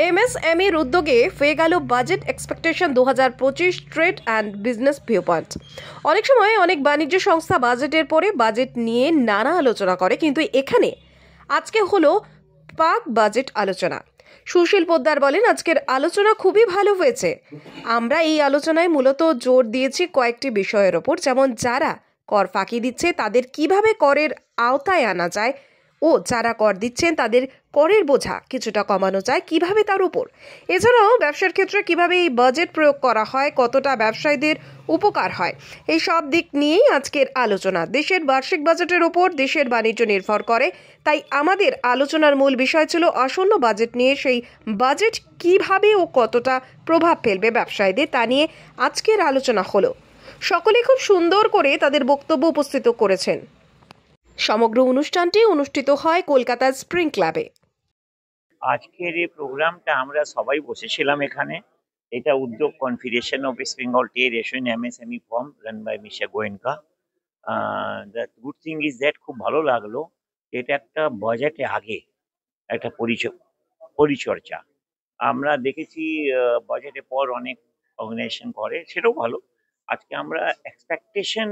এমএসএমইর উদ্যোগে হয়ে গেল budget expectation 2025 trade and business view point. অনেক সময় অনেক বাণিজ্য সংস্থা বাজেটের পরে বাজেট নিয়ে নানা আলোচনা করে, কিন্তু এখানে আজকে হলো পাক বাজেট আলোচনা। সুশীল পোদ্দার বলেন, আজকের আলোচনা খুবই ভালো হয়েছে। আমরা এই আলোচনায় মূলত জোর দিয়েছি কয়েকটি বিষয়ের ওপর, যেমন যারা কর ফাঁকি দিচ্ছে তাদের কিভাবে করের আওতায় আনা যায়, ও যারা কর দিচ্ছেন তাদের করের বোঝা কিছুটা কমানো যায় কিভাবে তার উপর। এছাড়াও ব্যবসার ক্ষেত্রে কিভাবে এই বাজেট প্রয়োগ করা হয়, কতটা ব্যবসায়ীদের উপকার হয়, এই সব দিক নিয়েই আজকের আলোচনা। দেশের বার্ষিক বাজেটের ওপর দেশের বাণিজ্য নির্ভর করে, তাই আমাদের আলোচনার মূল বিষয় ছিল আসন্ন বাজেট নিয়ে। সেই বাজেট কিভাবে ও কতটা প্রভাব ফেলবে ব্যবসায়ীদের, তা নিয়ে আজকের আলোচনা হলো। সকলে খুব সুন্দর করে তাদের বক্তব্য উপস্থিত করেছেন। সমগ্র অনুষ্ঠানটি অনুষ্ঠিত হয় কলকাতার স্প্রিং ক্লাবে। আজকের এই প্রোগ্রামটা আমরা সবাই বসেছিলাম এখানে। এটা উদ্যোগ confederation of West Bengal trade association MSME form run by mister Goenka. The good thing is that খুব ভালো লাগলো, এটা একটা বাজেটে আগে একটা পরিচর্যা। আমরা দেখেছি বাজেটের পর অনেক অর্গানাইজেশন করে, সেটাও ভালো। আজকে আমরা এক্সপেকটেশন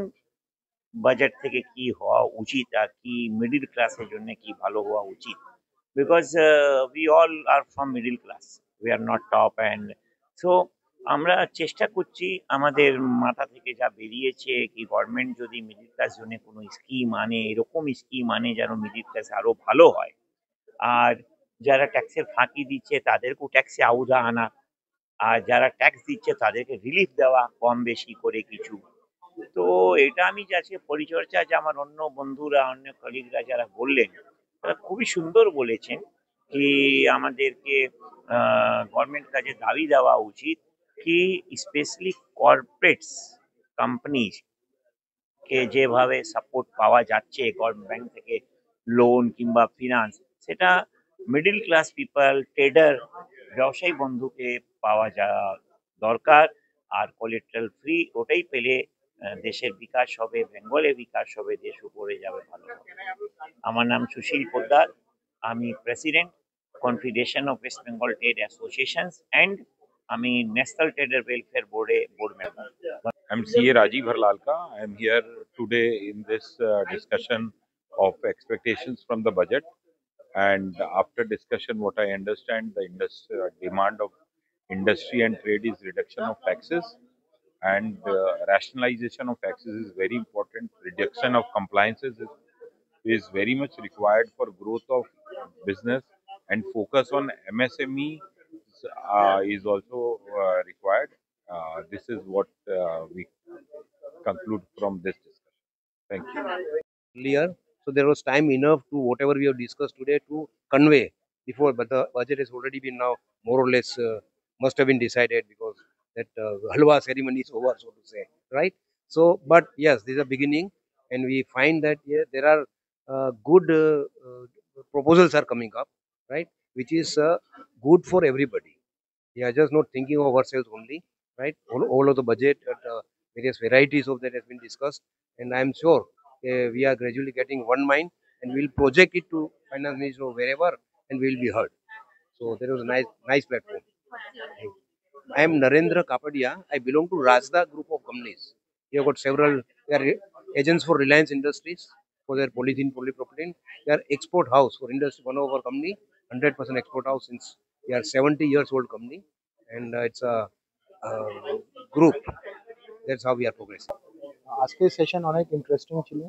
বাজেট থেকে কি হওয়া উচিত আর কি মিডিল ক্লাসের জন্য কি ভালো হওয়া উচিত, because we all are from middle class, we are not top, and so আমরা চেষ্টা করছি আমাদের মাথা থেকে যা বেরিয়েছে কি গভর্নমেন্ট যদি মিডিল ক্লাস জন্য কোনো স্কিম আনে, এরকম স্কিম আনে যেন মিডিল ক্লাস আরো ভালো হয়, আর যারা ট্যাক্সের ফাঁকি দিচ্ছে তাদেরকেও ট্যাক্সে আওতা আনা, আর যারা ট্যাক্স দিচ্ছে তাদেরকে রিলিফ দেওয়া কম বেশি করে কিছু। তো এটা আমি যাচ্ছি পরিচর্যা, যে আমার অন্য বন্ধুরা অন্য কলিগরা যারা বললেন তারা খুবই সুন্দর বলেছেন কি আমাদেরকে গভর্নমেন্ট কাছে দাবি দেওয়া উচিত কি স্পেশালি কর্পোরেটস কোম্পানিজ কে যেভাবে সাপোর্ট পাওয়া যাচ্ছে গভর্নমেন্ট ব্যাংক থেকে লোন কিংবা ফিনান্স, সেটা মিডল ক্লাস পিপল ট্রেডার ব্যবসায়ী বন্ধুকে পাওয়া যা দরকার। আর কোলেটারাল ফ্রি ওটাই পেলে দেশের বিকাশ হবে, বেঙ্গলের বিকাশ হবে, দেশ উপরে যাবে, ভালো হবে। আমার নাম সুশীল পোদ্দার, আমি president confederation of West Bengal trade associations and আমি ন্যাশনাল ট্রেডার ওয়েলফেয়ার বোর্ডে board member. I'm CA Rajiv Harlalka. I am here today in this discussion of expectations from the budget. And after discussion, what I understand, the demand of industry and trade is reduction of taxes, and rationalization of taxes is very important. Reduction of compliances is very much required for growth of business, and focus on MSME is also required. This is what we conclude from this discussion. Thank you. Earlier, so there was time enough to whatever we have discussed today to convey before, but the budget has already been now more or less must have been decided, because that halwa ceremony is over, so to say, right? So, but yes, this is a beginning, and we find that there are good proposals are coming up, right, which is good for everybody. We are just not thinking of ourselves only, right? All of the budget, various varieties of that has been discussed, and I am sure we are gradually getting one mind, and we'll project it to finance minister or wherever, and we'll be heard. So there was a nice platform. I am Narendra Kapadia. I belong to Rajda group of companies. We have got several. We are agents for Reliance Industries for their polythene, polypropylene. We are export house for industry. One of our company, 100% export house since we are 70 years old company, and it's a group. That's how we are progressing. আজকের session অনেক interesting ছিল।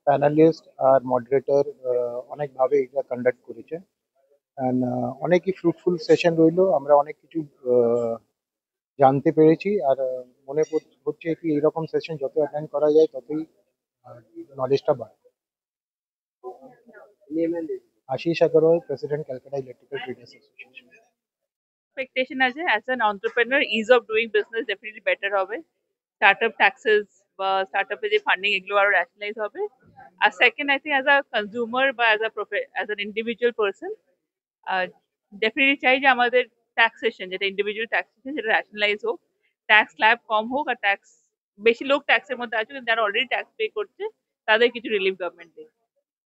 Panelist আর moderator অনেকভাবে এটা conduct করেছে, and অনেকই fruitful session রইলো। আমরা অনেক কিছু জানতে পেরেছি, আর মনে হচ্ছে কি এইরকম সেশন যত অ্যাটেন্ড করা যায় ততই নলেজটা বাড়ে। Ashis Agarwal, president Calcutta electrical traders association. Expectation আছে as an entrepreneur, ease of doing business definitely better হবে। স্টার্টআপ ট্যাক্সেস বা স্টার্টআপে যে ফান্ডিং এগুলো আরো র্যাশনালাইজ হবে। আর second, I think as a consumer বা as an individual person definitely চাই যে আমাদের ট্যাক্সেশন, যেটা ইন্ডিভিজুয়াল ট্যাক্সেশন, সেটা র্যাশনালাইজ হোক, ট্যাক্স স্ল্যাব কম হোক, আর ট্যাক্স বেশি লোক ট্যাক্সের মধ্যে আছে কিন্তু যারা অলরেডি ট্যাক্স পে করছে তাদের কিছু রিলিফ গভর্নমেন্ট দেয়।